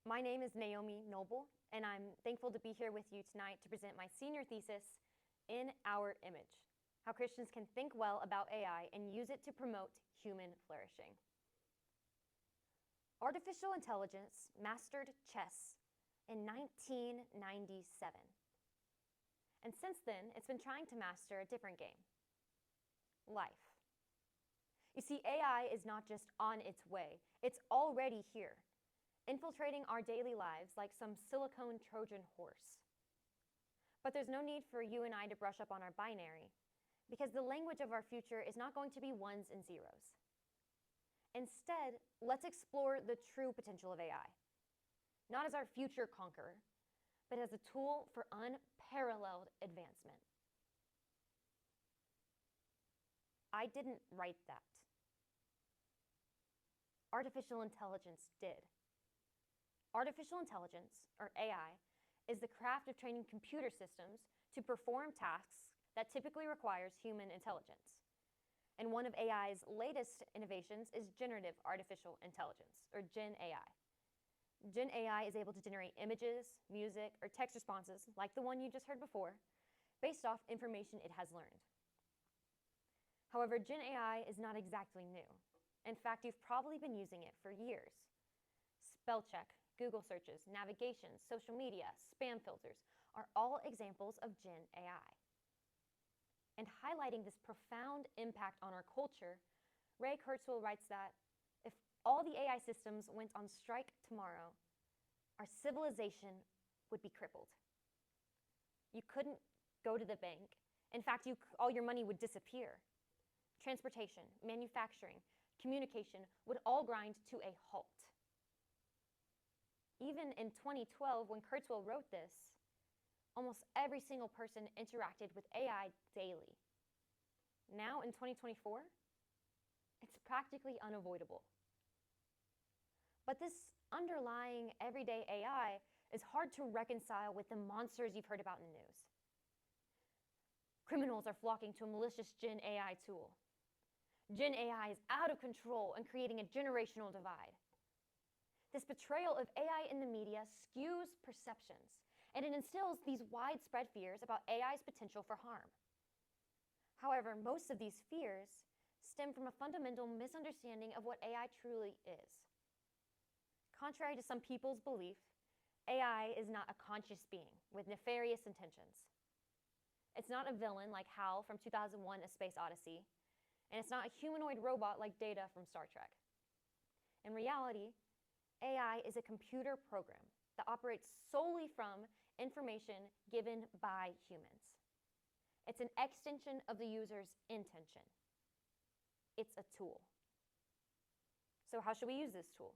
My name is Naomi Noble, and I'm thankful to be here with you tonight to present my senior thesis, In Our Image: How Christians Can Think Well About AI and Use It to Promote Human Flourishing. Artificial intelligence mastered chess in 1997. And since then, it's been trying to master a different game: life. You see, AI is not just on its way, it's already here, infiltrating our daily lives like some silicone Trojan horse. But there's no need for you and I to brush up on our binary, because the language of our future is not going to be ones and zeros. Instead, let's explore the true potential of AI, not as our future conqueror, but as a tool for unparalleled advancement. I didn't write that. Artificial intelligence did. Artificial intelligence, or AI, is the craft of training computer systems to perform tasks that typically requires human intelligence. And one of AI's latest innovations is generative artificial intelligence, or Gen AI. Gen AI is able to generate images, music, or text responses, like the one you just heard before, based off information it has learned. However, Gen AI is not exactly new. In fact, you've probably been using it for years. Spell check, Google searches, navigation, social media, spam filters are all examples of Gen AI. And highlighting this profound impact on our culture, Ray Kurzweil writes that if all the AI systems went on strike tomorrow, our civilization would be crippled. You couldn't go to the bank. In fact, all your money would disappear. Transportation, manufacturing, communication would all grind to a halt. Even in 2012, when Kurzweil wrote this, almost every single person interacted with AI daily. Now, in 2024, it's practically unavoidable. But this underlying everyday AI is hard to reconcile with the monsters you've heard about in the news. Criminals are flocking to a malicious Gen AI tool. Gen AI is out of control and creating a generational divide. This portrayal of AI in the media skews perceptions, and it instills these widespread fears about AI's potential for harm. However, most of these fears stem from a fundamental misunderstanding of what AI truly is. Contrary to some people's belief, AI is not a conscious being with nefarious intentions. It's not a villain like Hal from 2001: A Space Odyssey, and it's not a humanoid robot like Data from Star Trek. In reality, AI is a computer program that operates solely from information given by humans. It's an extension of the user's intention. It's a tool. So how should we use this tool?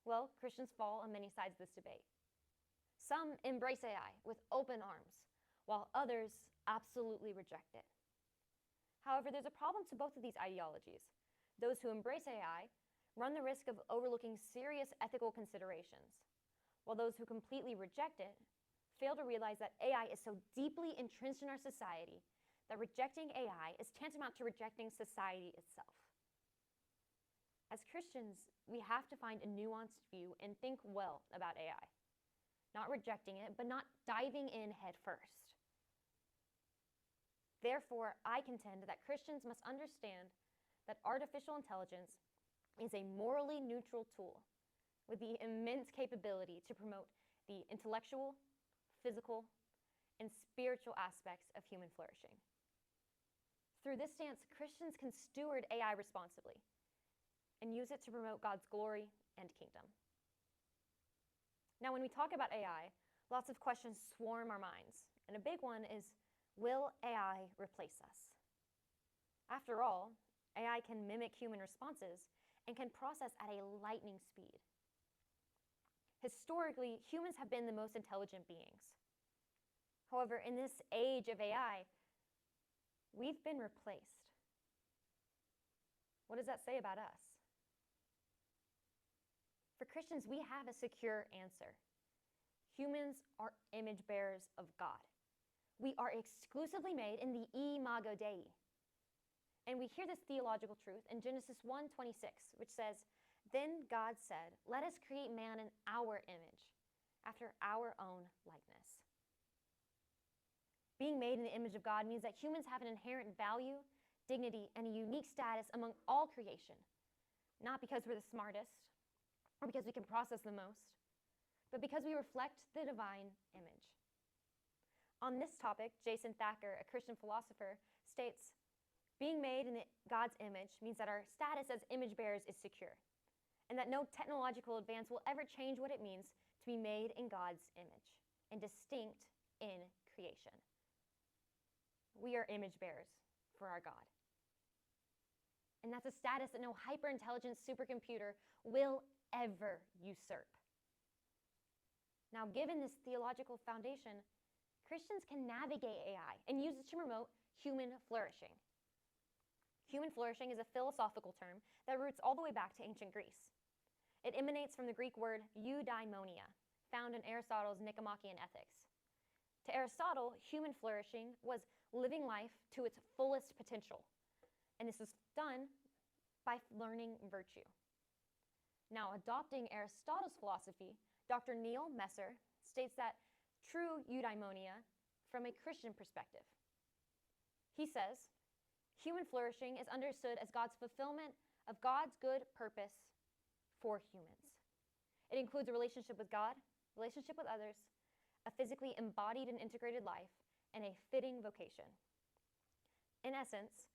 Well, Christians fall on many sides of this debate. Some embrace AI with open arms, while others absolutely reject it. However, there's a problem to both of these ideologies. Those who embrace AI run the risk of overlooking serious ethical considerations, while those who completely reject it fail to realize that AI is so deeply entrenched in our society that rejecting AI is tantamount to rejecting society itself. As Christians, we have to find a nuanced view and think well about AI, not rejecting it, but not diving in head first. Therefore, I contend that Christians must understand that artificial intelligence is a morally neutral tool with the immense capability to promote the intellectual, physical, and spiritual aspects of human flourishing. Through this stance, Christians can steward AI responsibly and use it to promote God's glory and kingdom. Now, when we talk about AI, lots of questions swarm our minds, and a big one is, will AI replace us? After all, AI can mimic human responses and can process at a lightning speed. Historically, humans have been the most intelligent beings. However, in this age of AI, we've been replaced. What does that say about us? For Christians, we have a secure answer. Humans are image bearers of God. We are exclusively made in the imago Dei. And we hear this theological truth in Genesis 1:26, which says, Then God said, "Let us create man in our image, after our own likeness." Being made in the image of God means that humans have an inherent value, dignity, and a unique status among all creation, not because we're the smartest or because we can process the most, but because we reflect the divine image. On this topic, Jason Thacker, a Christian philosopher, states, "Being made in God's image means that our status as image bearers is secure, and that no technological advance will ever change what it means to be made in God's image and distinct in creation." We are image bearers for our God. And that's a status that no hyper-intelligent supercomputer will ever usurp. Now, given this theological foundation, Christians can navigate AI and use it to promote human flourishing. Human flourishing is a philosophical term that roots all the way back to ancient Greece. It emanates from the Greek word eudaimonia, found in Aristotle's Nicomachean Ethics. To Aristotle, human flourishing was living life to its fullest potential, and this is done by learning virtue. Now, adopting Aristotle's philosophy, Dr. Neil Messer states that true eudaimonia from a Christian perspective. He says, "Human flourishing is understood as God's fulfillment of God's good purpose for humans. It includes a relationship with God, relationship with others, a physically embodied and integrated life, and a fitting vocation." In essence,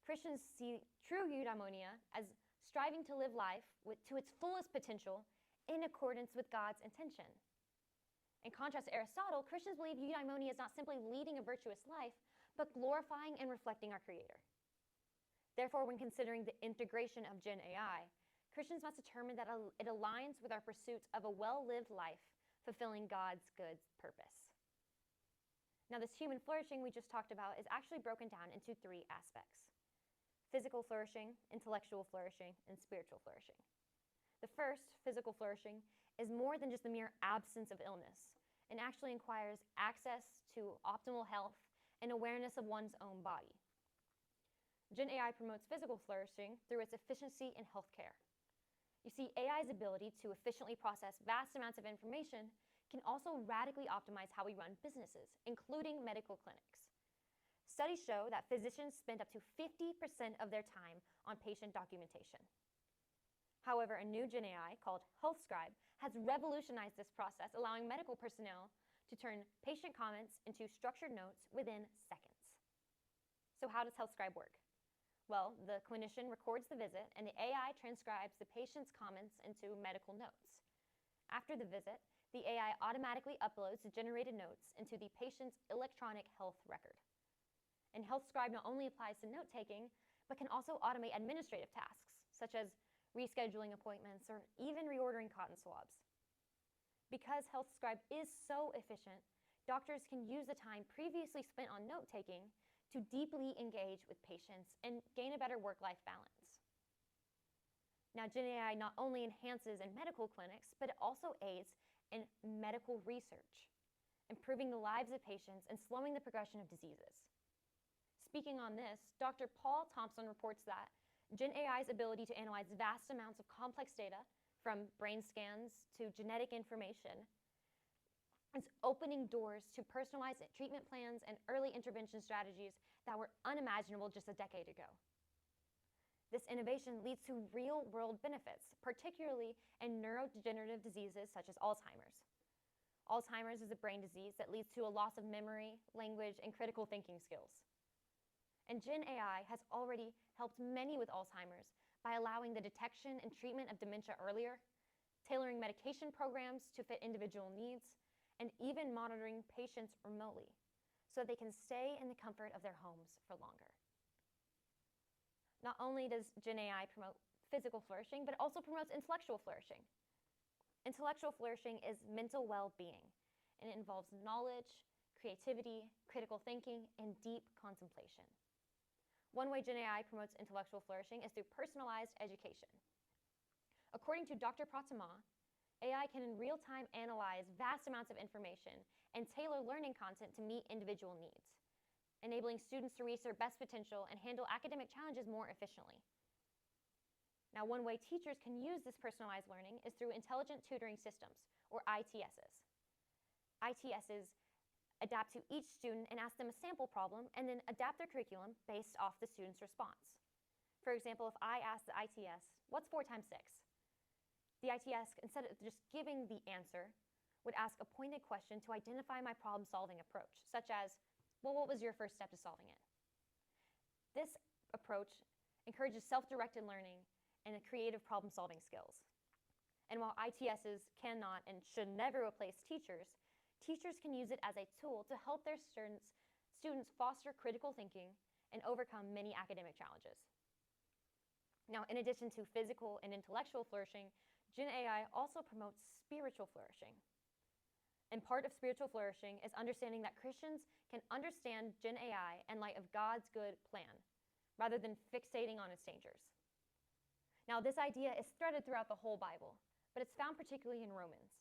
Christians see true eudaimonia as striving to live life to its fullest potential in accordance with God's intention. In contrast to Aristotle, Christians believe eudaimonia is not simply leading a virtuous life, but glorifying and reflecting our Creator. Therefore, when considering the integration of Gen AI, Christians must determine that it aligns with our pursuit of a well-lived life, fulfilling God's good purpose. Now, this human flourishing we just talked about is actually broken down into three aspects: physical flourishing, intellectual flourishing, and spiritual flourishing. The first, physical flourishing, is more than just the mere absence of illness, and actually requires access to optimal health and awareness of one's own body. Gen AI promotes physical flourishing through its efficiency in healthcare. You see, AI's ability to efficiently process vast amounts of information can also radically optimize how we run businesses, including medical clinics. Studies show that physicians spend up to 50% of their time on patient documentation. However, a new Gen AI called HealthScribe has revolutionized this process, allowing medical personnel to turn patient comments into structured notes within seconds. So how does HealthScribe work? Well, the clinician records the visit, and the AI transcribes the patient's comments into medical notes. After the visit, the AI automatically uploads the generated notes into the patient's electronic health record. And HealthScribe not only applies to note-taking, but can also automate administrative tasks, such as rescheduling appointments or even reordering cotton swabs. Because HealthScribe is so efficient, doctors can use the time previously spent on note-taking to deeply engage with patients and gain a better work-life balance. Now, Gen AI not only enhances in medical clinics, but it also aids in medical research, improving the lives of patients and slowing the progression of diseases. Speaking on this, Dr. Paul Thompson reports that Gen AI's ability to analyze vast amounts of complex data, from brain scans to genetic information, is opening doors to personalized treatment plans and early intervention strategies that were unimaginable just a decade ago. This innovation leads to real-world benefits, particularly in neurodegenerative diseases such as Alzheimer's. Alzheimer's is a brain disease that leads to a loss of memory, language, and critical thinking skills. And Gen AI has already helped many with Alzheimer's by allowing the detection and treatment of dementia earlier, tailoring medication programs to fit individual needs, and even monitoring patients remotely so they can stay in the comfort of their homes for longer. Not only does Gen AI promote physical flourishing, but it also promotes intellectual flourishing. Intellectual flourishing is mental well-being, and it involves knowledge, creativity, critical thinking, and deep contemplation. One way Gen AI promotes intellectual flourishing is through personalized education. According to Dr. Pratama, AI can in real time analyze vast amounts of information and tailor learning content to meet individual needs, enabling students to reach their best potential and handle academic challenges more efficiently. Now, one way teachers can use this personalized learning is through intelligent tutoring systems, or ITSs. ITSs adapt to each student and ask them a sample problem and then adapt their curriculum based off the student's response. For example, if I ask the ITS, what's 4 times 6? The ITS, instead of just giving the answer, would ask a pointed question to identify my problem-solving approach, such as, well, what was your first step to solving it? This approach encourages self-directed learning and creative problem-solving skills. And while ITSs cannot and should never replace teachers, teachers can use it as a tool to help their students foster critical thinking and overcome many academic challenges. Now, in addition to physical and intellectual flourishing, Gen AI also promotes spiritual flourishing. And part of spiritual flourishing is understanding that Christians can understand Gen AI in light of God's good plan, rather than fixating on its dangers. Now, this idea is threaded throughout the whole Bible, but it's found particularly in Romans.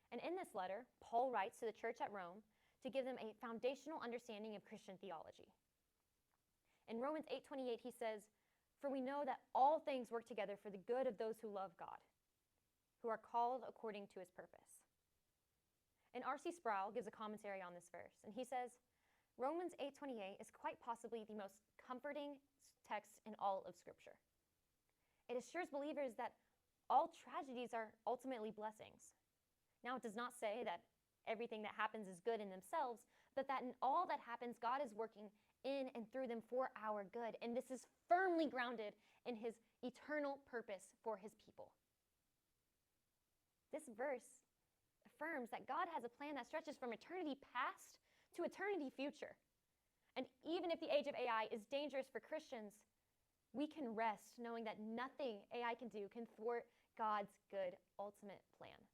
And in this letter, Paul writes to the church at Rome to give them a foundational understanding of Christian theology. In Romans 8:28, he says, "For we know that all things work together for the good of those who love God, who are called according to his purpose." And R.C. Sproul gives a commentary on this verse, and he says, Romans 8:28 is quite possibly the most comforting text in all of Scripture. It assures believers that all tragedies are ultimately blessings. Now, it does not say that everything that happens is good in themselves, but that in all that happens, God is working in and through them for our good, and this is firmly grounded in his eternal purpose for his people. This verse affirms that God has a plan that stretches from eternity past to eternity future. And even if the age of AI is dangerous for Christians, we can rest knowing that nothing AI can do can thwart God's good ultimate plan.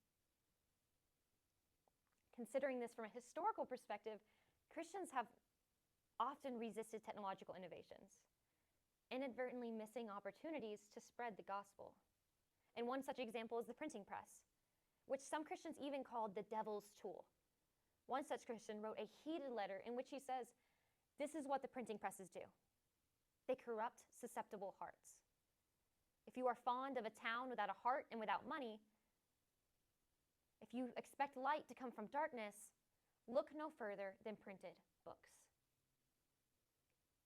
Considering this from a historical perspective, Christians have often resisted technological innovations, inadvertently missing opportunities to spread the gospel. And one such example is the printing press, which some Christians even called the devil's tool. One such Christian wrote a heated letter in which he says, "This is what the printing presses do. They corrupt susceptible hearts. If you are fond of a town without a heart and without money, if you expect light to come from darkness, look no further than printed books."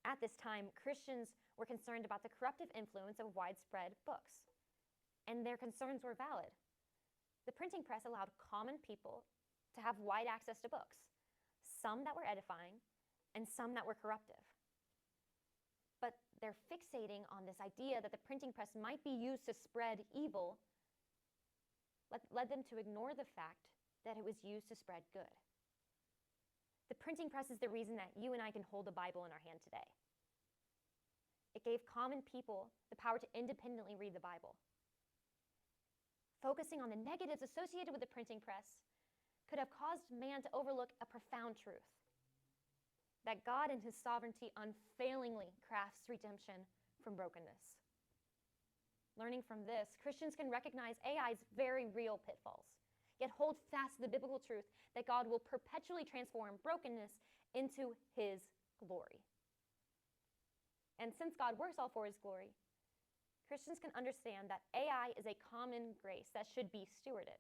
At this time, Christians were concerned about the corruptive influence of widespread books, and their concerns were valid. The printing press allowed common people to have wide access to books, some that were edifying and some that were corruptive. But their fixating on this idea that the printing press might be used to spread evil led them to ignore the fact that it was used to spread good. The printing press is the reason that you and I can hold the Bible in our hand today. It gave common people the power to independently read the Bible. Focusing on the negatives associated with the printing press could have caused man to overlook a profound truth: that God in his sovereignty unfailingly crafts redemption from brokenness. Learning from this, Christians can recognize AI's very real pitfalls, yet hold fast to the biblical truth that God will perpetually transform brokenness into his glory. And since God works all for his glory, Christians can understand that AI is a common grace that should be stewarded.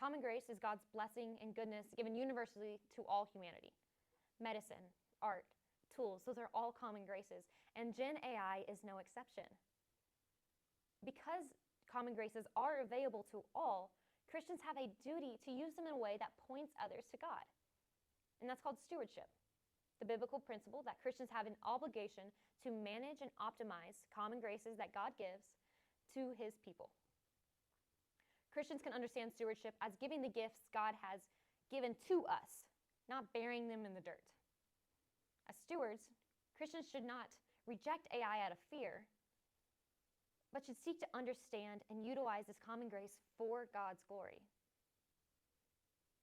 Common grace is God's blessing and goodness given universally to all humanity. Medicine, art, tools, those are all common graces, and Gen AI is no exception. Because common graces are available to all, Christians have a duty to use them in a way that points others to God. And that's called stewardship, the biblical principle that Christians have an obligation to manage and optimize common graces that God gives to his people. Christians can understand stewardship as giving the gifts God has given to us, not burying them in the dirt. As stewards, Christians should not reject AI out of fear, but should seek to understand and utilize this common grace for God's glory.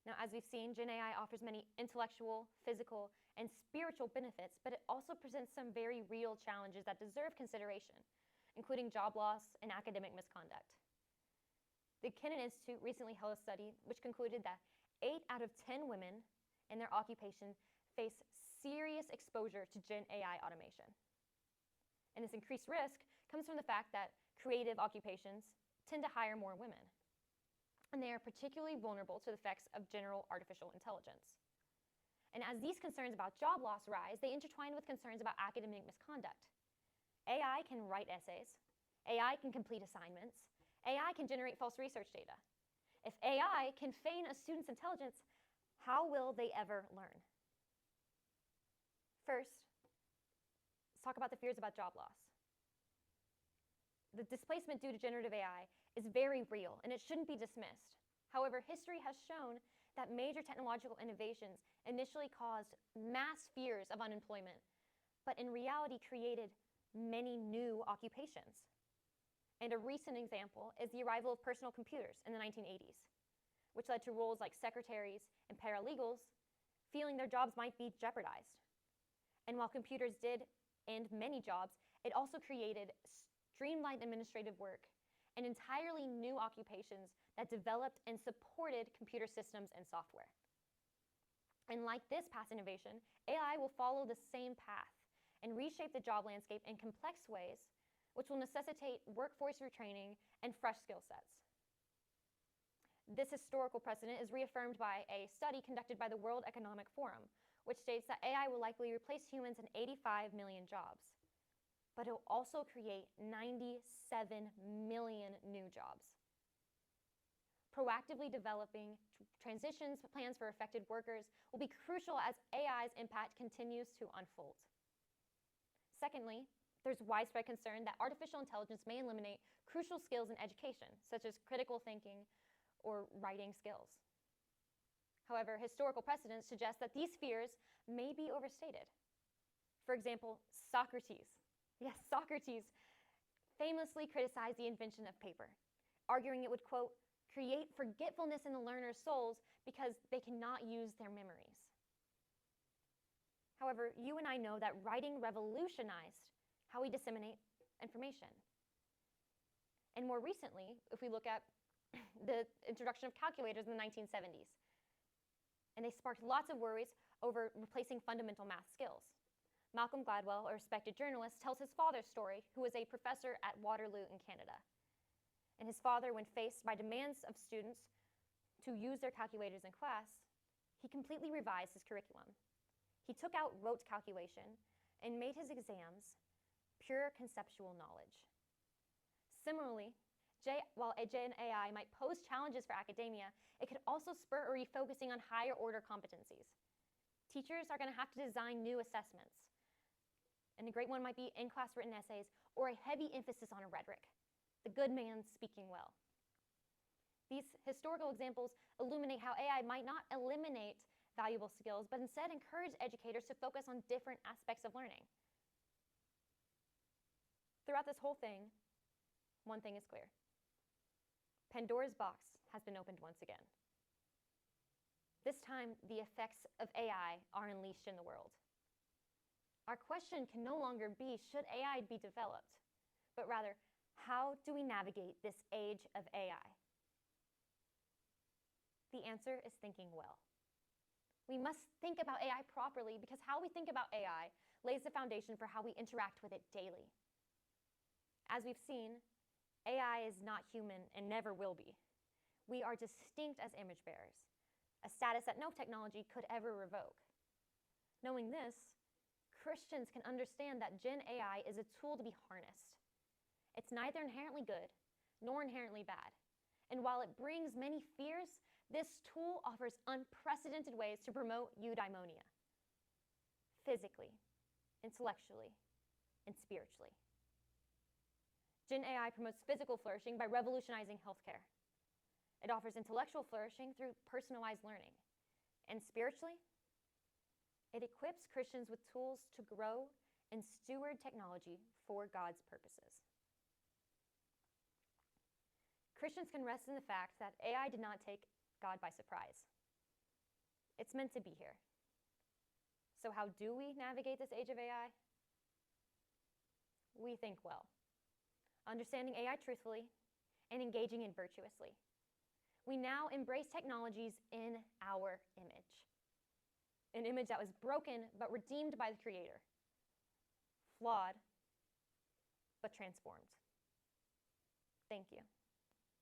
Now, as we've seen, Gen AI offers many intellectual, physical, and spiritual benefits, but it also presents some very real challenges that deserve consideration, including job loss and academic misconduct. The Kennan Institute recently held a study which concluded that 8 out of 10 women in their occupation face serious exposure to Gen AI automation. And this increased risk comes from the fact that creative occupations tend to hire more women, and they are particularly vulnerable to the effects of general artificial intelligence. And as these concerns about job loss rise, they intertwine with concerns about academic misconduct. AI can write essays, AI can complete assignments, AI can generate false research data. If AI can feign a student's intelligence, how will they ever learn? First, let's talk about the fears about job loss. The displacement due to generative AI is very real, and it shouldn't be dismissed. However, history has shown that major technological innovations initially caused mass fears of unemployment, but in reality created many new occupations. And a recent example is the arrival of personal computers in the 1980s, which led to roles like secretaries and paralegals feeling their jobs might be jeopardized. And while computers did end many jobs, it also created streamlined administrative work and entirely new occupations that developed and supported computer systems and software. And like this past innovation, AI will follow the same path and reshape the job landscape in complex ways, which will necessitate workforce retraining and fresh skill sets. This historical precedent is reaffirmed by a study conducted by the World Economic Forum, which states that AI will likely replace humans in 85 million jobs, but it will also create 97 million new jobs. Proactively developing transitions plans for affected workers will be crucial as AI's impact continues to unfold. Secondly, there's widespread concern that artificial intelligence may eliminate crucial skills in education, such as critical thinking or writing skills. However, historical precedents suggest that these fears may be overstated. For example, Socrates famously criticized the invention of paper, arguing it would, quote, create forgetfulness in the learner's souls because they cannot use their memories. However, you and I know that writing revolutionized how we disseminate information. And more recently, if we look at the introduction of calculators in the 1970s, and they sparked lots of worries over replacing fundamental math skills. Malcolm Gladwell, a respected journalist, tells his father's story, who was a professor at Waterloo in Canada. And his father, when faced by demands of students to use their calculators in class, he completely revised his curriculum. He took out rote calculation and made his exams pure conceptual knowledge. Similarly, while Gen AI might pose challenges for academia, it could also spur a refocusing on higher order competencies. Teachers are going to have to design new assessments. And a great one might be in-class written essays or a heavy emphasis on rhetoric, the good man speaking well. These historical examples illuminate how AI might not eliminate valuable skills, but instead encourage educators to focus on different aspects of learning. Throughout this whole thing, one thing is clear. Pandora's box has been opened once again. This time, the effects of AI are unleashed in the world. Our question can no longer be, should AI be developed? But rather, how do we navigate this age of AI? The answer is thinking well. We must think about AI properly because how we think about AI lays the foundation for how we interact with it daily. As we've seen, AI is not human and never will be. We are distinct as image bearers, a status that no technology could ever revoke. Knowing this, Christians can understand that Gen AI is a tool to be harnessed. It's neither inherently good nor inherently bad. And while it brings many fears, this tool offers unprecedented ways to promote eudaimonia, physically, intellectually, and spiritually. Gen AI promotes physical flourishing by revolutionizing healthcare. It offers intellectual flourishing through personalized learning. And spiritually, it equips Christians with tools to grow and steward technology for God's purposes. Christians can rest in the fact that AI did not take God by surprise. It's meant to be here. So how do we navigate this age of AI? We think well, understanding AI truthfully and engaging it virtuously. We now embrace technologies in our image, an image that was broken but redeemed by the Creator, flawed but transformed. Thank you.